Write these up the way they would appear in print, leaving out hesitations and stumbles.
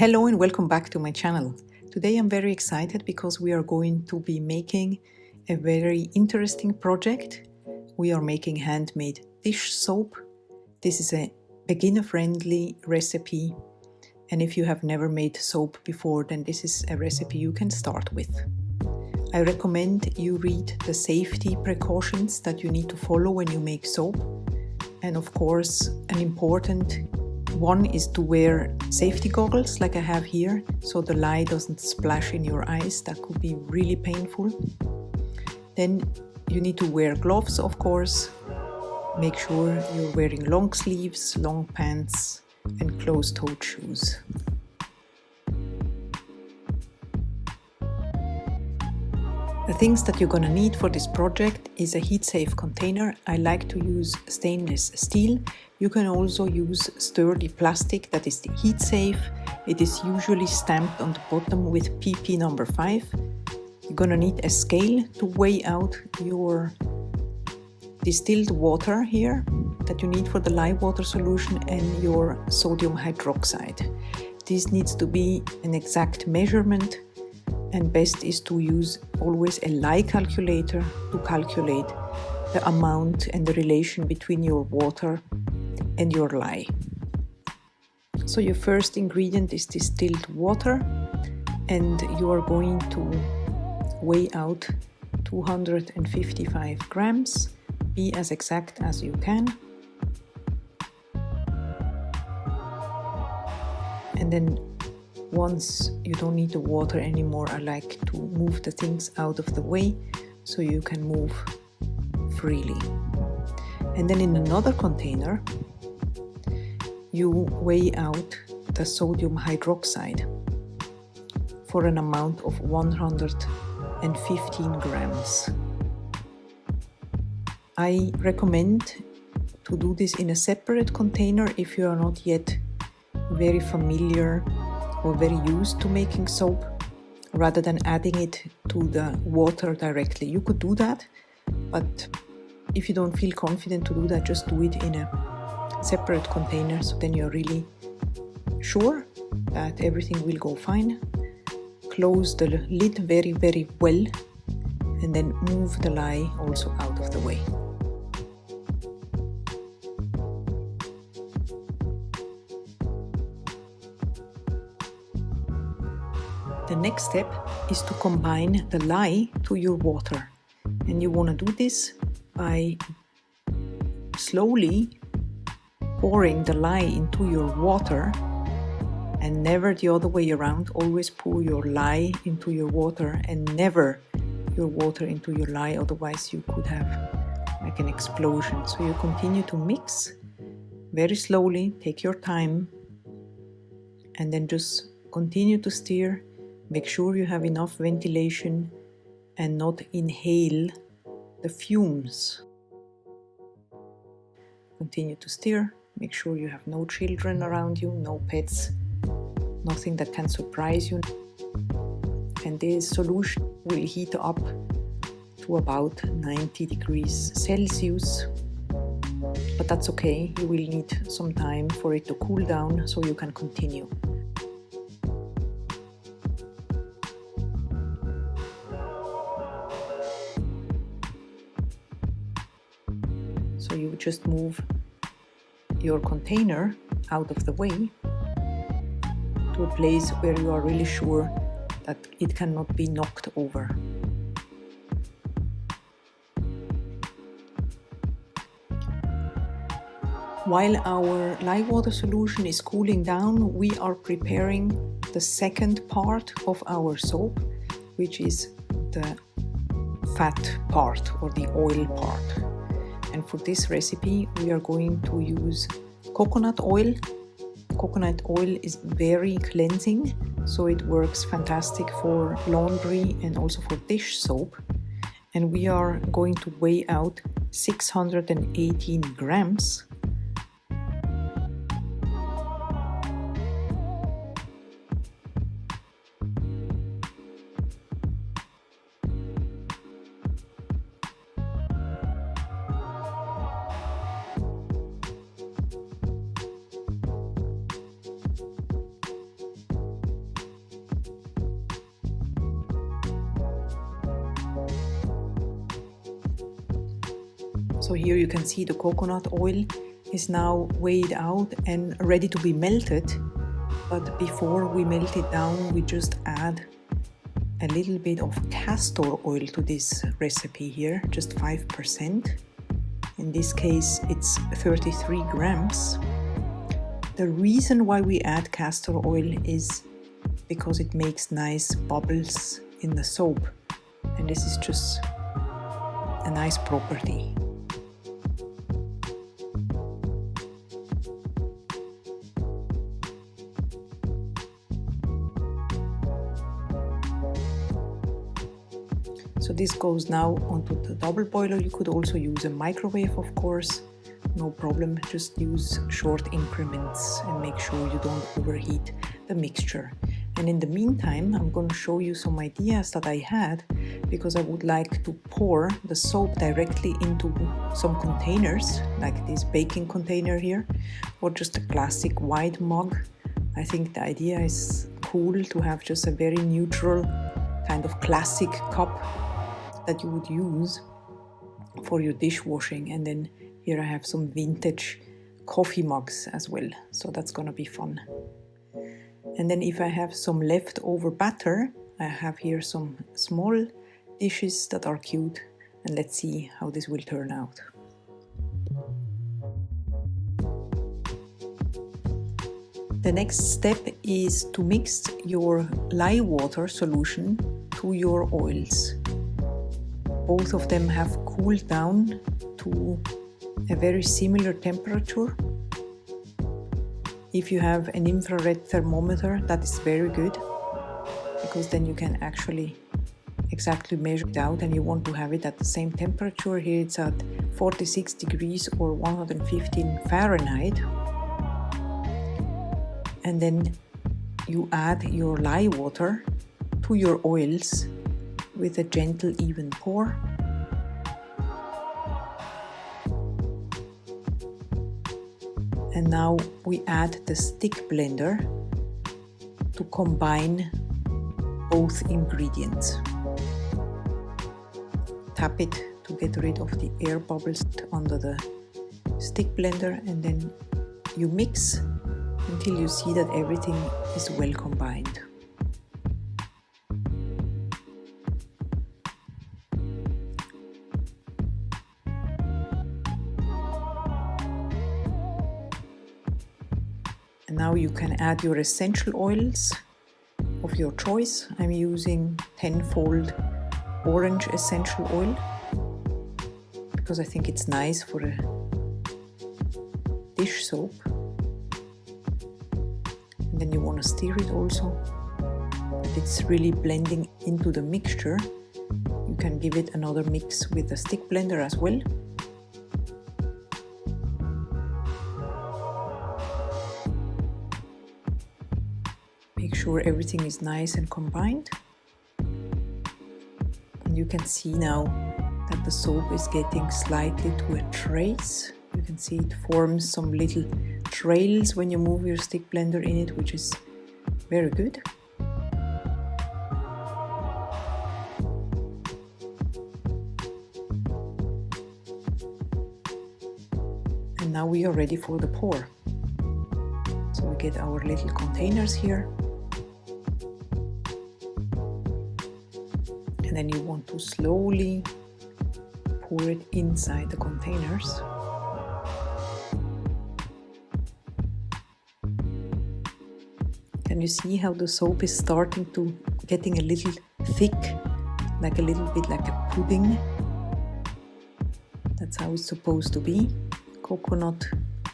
Hello and welcome back to my channel. Today I'm very excited because we are going to be making a very interesting project. We are making handmade dish soap. This is a beginner-friendly recipe, and if you have never made soap before, then this is a recipe you can start with. I recommend you read the safety precautions that you need to follow when you make soap. And of course, an important one is to wear safety goggles like I have here, so the lye doesn't splash in your eyes. That could be really painful. Then you need to wear gloves, of course. Make sure you're wearing long sleeves, long pants and closed-toed shoes. The things that you're gonna need for this project is a heat-safe container. I like to use stainless steel. You can also use sturdy plastic that is heat-safe. It is usually stamped on the bottom with PP number 5. You're gonna need a scale to weigh out your distilled water here that you need for the lye water solution and your sodium hydroxide. This needs to be an exact measurement, and best is to use always a lye calculator to calculate the amount and the relation between your water and your lye. So your first ingredient is distilled water, and you are going to weigh out 255 grams. Be as exact as you can. And then once you don't need the water anymore, I like to move the things out of the way so you can move freely. And then in another container, you weigh out the sodium hydroxide for an amount of 115 grams. I recommend to do this in a separate container if you are not yet very familiar or very used to making soap, rather than adding it to the water directly. You could do that, but if you don't feel confident to do that, just do it in a separate container, so then you're really sure that everything will go fine. Close the lid very, very well, and then move the lye also out of the way. The next step is to combine the lye to your water, and you want to do this by slowly pouring the lye into your water and never the other way around. Always pour your lye into your water and never your water into your lye, otherwise you could have like an explosion. So you continue to mix very slowly, take your time, and then just continue to stir. Make sure you have enough ventilation and not inhale the fumes. Continue to stir. Make sure you have no children around you, no pets, nothing that can surprise you. And this solution will heat up to about 90 degrees Celsius. But that's okay, you will need some time for it to cool down so you can continue. So you just move your container out of the way to a place where you are really sure that it cannot be knocked over. While our lye water solution is cooling down, we are preparing the second part of our soap, which is the fat part or the oil part. And for this recipe, we are going to use coconut oil. Coconut oil is very cleansing, so it works fantastic for laundry and also for dish soap. And we are going to weigh out 618 grams. So here you can see the coconut oil is now weighed out and ready to be melted. But before we melt it down, we just add a little bit of castor oil to this recipe here, just 5%. In this case, it's 33 grams. The reason why we add castor oil is because it makes nice bubbles in the soap. And this is just a nice property. So this goes now onto the double boiler. You could also use a microwave, of course, no problem. Just use short increments and make sure you don't overheat the mixture. And in the meantime, I'm going to show you some ideas that I had, because I would like to pour the soap directly into some containers, like this baking container here, or just a classic wide mug. I think the idea is cool to have just a very neutral kind of classic cup that you would use for your dishwashing. And then here I have some vintage coffee mugs as well, so that's gonna be fun. And then if I have some leftover batter, I have here some small dishes that are cute, and let's see how this will turn out. The next step is to mix your lye water solution to your oils. Both of them have cooled down to a very similar temperature. If you have an infrared thermometer, that is very good, because then you can actually exactly measure it out, and you want to have it at the same temperature. Here it's at 46 degrees or 115 Fahrenheit. And then you add your lye water to your oils with a gentle, even pour. And now we add the stick blender to combine both ingredients. Tap it to get rid of the air bubbles under the stick blender, and then you mix until you see that everything is well combined. And now you can add your essential oils of your choice. I'm using tenfold orange essential oil because I think it's nice for a dish soap. And then you want to stir it also, that it's really blending into the mixture. You can give it another mix with the stick blender as well. Make sure everything is nice and combined. And you can see now that the soap is getting slightly to a trace. You can see it forms some little trails when you move your stick blender in it, which is very good. And now we are ready for the pour. So we get our little containers here. And then you want to slowly pour it inside the containers. Can you see how the soap is starting to getting a little thick, like a little bit like a pudding? That's how it's supposed to be. Coconut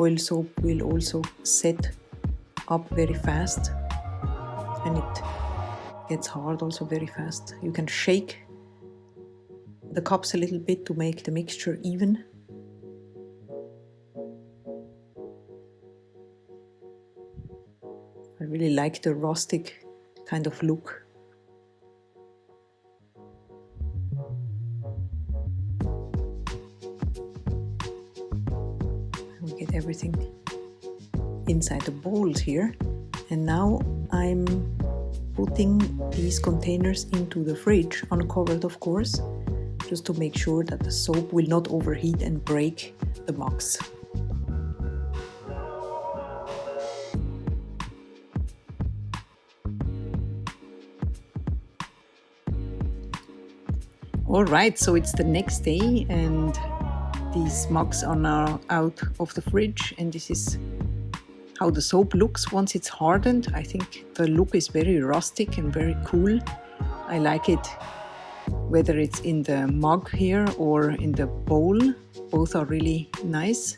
oil soap will also set up very fast, and it gets hard also very fast. You can shake the cups a little bit to make the mixture even. I really like the rustic kind of look. We get everything inside the bowls here, and now I'm putting these containers into the fridge, uncovered of course, just to make sure that the soap will not overheat and break the mugs. Alright, so it's the next day and these mugs are now out of the fridge, and this is how the soap looks once it's hardened. I think the look is very rustic and very cool. I like it whether it's in the mug here or in the bowl. Both are really nice.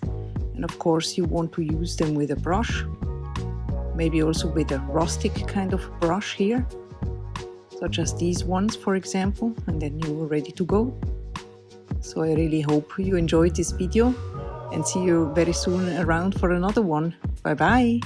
And of course you want to use them with a brush, maybe also with a rustic kind of brush here, such as these ones for example, and then you're ready to go. So I really hope you enjoyed this video and see you very soon around for another one. Bye bye!